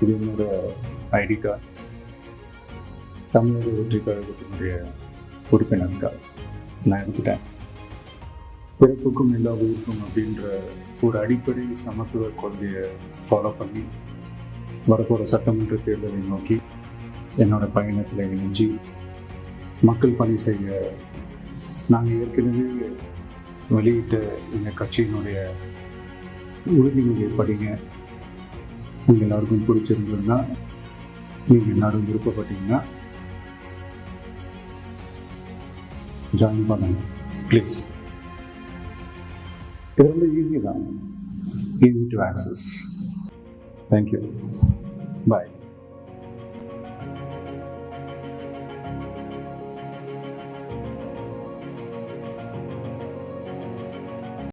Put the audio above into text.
இது என்னோட ID card. தமிழக வெற்றி கழகத்தினுடைய உறுப்பினர் கார்டு நான் எடுத்துட்டேன். பிறப்புக்கும் எல்லா உயிருக்கும் அப்படின்ற ஒரு அடிப்படை சமத்துவ கொள்கையை ஃபாலோ பண்ணி வரப்போகிற சட்டமன்ற தேர்தலை நோக்கி என்னோட பயணத்தில் இணைஞ்சி மக்கள் பணி செய்ய நாங்கள் ஏற்கனவே வெளியிட்ட எங்கள் கட்சியினுடைய உறுதிமொழியை படிங்க. உங்கள் எல்லாருக்கும் பிடிச்சிருந்ததுன்னா, நீங்கள் எல்லாரும் விருப்பப்பட்டீங்கன்னா ஜாயின் பண்ணுங்க ப்ளீஸ். இது ரொம்ப ஈஸி தான், easy to access. Thank you, bye.